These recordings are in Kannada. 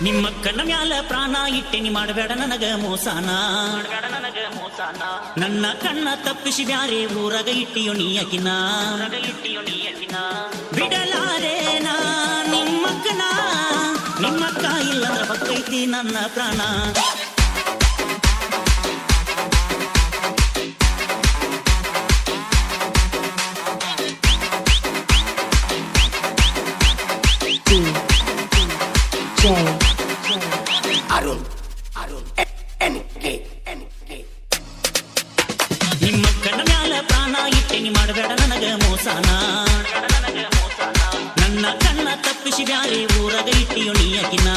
ನಿಮ್ಮ ಕಣ್ಣ ಮ್ಯಾಲ ಪ್ರಾಣ ಇಟ್ಟೆನಿ ಮಾಡಬೇಡ ನನಗ ಮೋಸಾನ ನನ್ನ ಕಣ್ಣ ತಪ್ಪಿಸಿ ಬ್ಯಾರೆ ಊರಾಗ ಇಟ್ಟಿಯೋ ನೀಯಕಿನ ಬಿಡಲಾರೇನ ನಿಮ್ಮಕ್ಕನ ನಿಮ್ಮಕ್ಕ ಇಲ್ಲಂದ್ರ ಬಕ್ಕೈತಿ ನನ್ನ ಪ್ರಾಣ Arun NK ನಿಮ್ಮ ಕಣ್ಣ ಮ್ಯಾಲ ಪ್ರಾಣ ಇಟ್ಟೆನಿ ಮಾಡಬೇಡ ನನಗ ಮೋಸಾನ ನನ್ನ ಕಣ್ಣ ತಪ್ಪಿಸಿ ಬ್ಯಾರೆ ಊರಾಗ ಇಟ್ಟಿಯೋ ನೀಯಕಿನ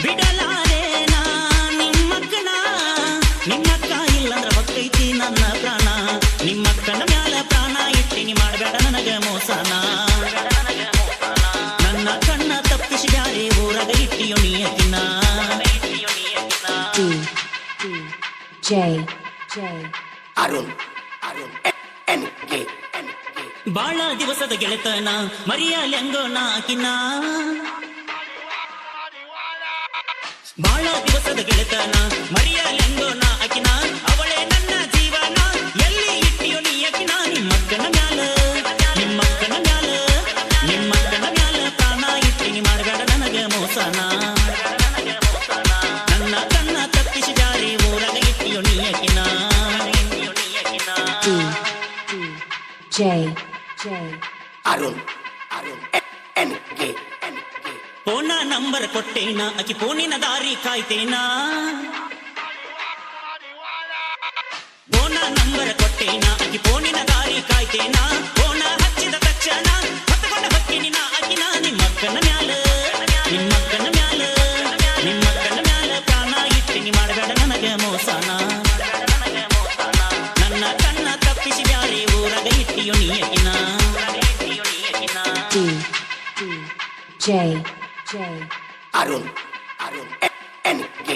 ಬಿಡಲಾರೇನ ನಿಮ್ಮಕ್ಕನ ನಿಮ್ಮಕ್ಕ ಇಲ್ಲಂದ್ರ ಬಕ್ಕೈತಿ ನನ್ನ ಪ್ರಾಣ ನಿಮ್ಮ ಕಣ್ಣ ಮ್ಯಾಲ ಪ್ರಾಣ ಇಟ್ಟೆನಿ ಮಾಡಬೇಡ ನನಗ ಮೋಸಾನ ನನ್ನ ಕಣ್ಣ ತಪ್ಪಿಸಿ ಬ್ಯಾರೆ ಊರಾಗ ಇಟ್ಟಿಯೋ ನೀಯಕಿನ Arun NK ಬಾಳ ದಿವಸದ ಗೆಳೆತನ ಮರಿಯಲೆಂಗೋ ನಾಕಿನ ಬಾಳ ದಿವಸದ ಗೆಳೆತನ ಮರಿಯಲೆಂಗೋ ನಾಕಿನ ಅವಳೇ ನನ್ನ ಜೀವನ ಎಲ್ಲಿ ಇಟ್ಟಿಯೋ ನೀಯಕಿನ ನಿಮ್ಮಕ್ಕನ ಮ್ಯಾಲ ನಿಮ್ಮಕ್ಕನ ಮ್ಯಾಲ ನಿಮ್ಮಕ್ಕನ ಮ್ಯಾಲ ಪ್ರಾಣ ಇಟ್ಟಿನಿ ಮಾಡಬೇಡ ನನಗ ಮೋಸನ ನನ್ನ ಕಣ್ಣ ತಪ್ಪಿಸಿ ಬ್ಯಾರೆ ಊರಾಗ ಇಟ್ಟಿಯೋ ನೀಯಕಿನ Arun NK ಫೋನ ನಂಬರ್ ಕೊಟ್ಟೇನ ಅಕಿ ಫೋನಿನ ದಾರಿ ಕಾಯ್ತೇನ ಫೋನ ನಂಬರ್ ಕೊಟ್ಟೇನ ಅಕಿ ಫೋನಿನ ದಾರಿ ಕಾಯ್ತೇನ ಫೋನ ಹಚ್ಚಿದ ತಕ್ಷಣ ಹೊತ್ತಕೊಂಡ ಹೊಕ್ಕಿನ ಅಕಿನ ನಿಮ್ಮಕ್ಕನ ಮ್ಯಾಲ ನಿಮ್ಮಕ್ಕನ ಮ್ಯಾಲ ನಿಮ್ಮಕ್ಕನ ಮ್ಯಾಲ ಪ್ರಾಣ ಇಟ್ಟಿನಿ ಮಾಡಬೇಡ ನನಗ ಮೋಸನ ನನ್ನ ಕಣ್ಣ ತಪ್ಪಿಸಿ ಬ್ಯಾರೆ ಊರಾಗ ಇಟ್ಟಿಯೋ ನೀಯಕಿನ Arun NK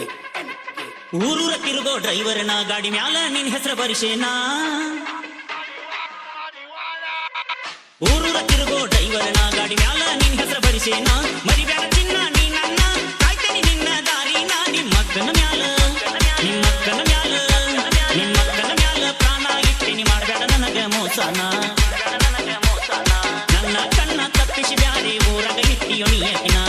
ಊರೂರ ತಿರುಗೋ ಡ್ರೈವರ್ನ ಗಾಡಿ ಮ್ಯಾಲ ನಿನ್ ಹೆಸರು ಬರಿಸೇನಾ ಊರೂರ ತಿರುಗೋ ಡ್ರೈವರ್ನ ಗಾಡಿ ಮ್ಯಾಲ ನಿನ್ ಹೆಸರು ಬರಿಸೇನಾ ಮರಿಬೇಡ ಚಿನ್ನ ನೀ ನನ್ನ ಕಾಯ್ತೇನಿ ನಿನ್ನ ದಾರಿನ ನಿಮ್ಮಕ್ಕನ ಮ್ಯಾಲ ನಿಮ್ಮಕ್ಕನ ಮ್ಯಾಲ ನಿಮ್ಮಕ್ಕನ ಮ್ಯಾಲ ಪ್ರಾಣ ಇಟ್ಟಿನಿ ಮಾಡಬೇಡ ನನಗ ಮೋಸನ ನನ್ನ ಕಣ್ಣ ತಪ್ಪಿಸಿ ಬ್ಯಾರೆ ಊರಾಗ ಇಟ್ಟಿಯೋ ನೀಯಕಿನ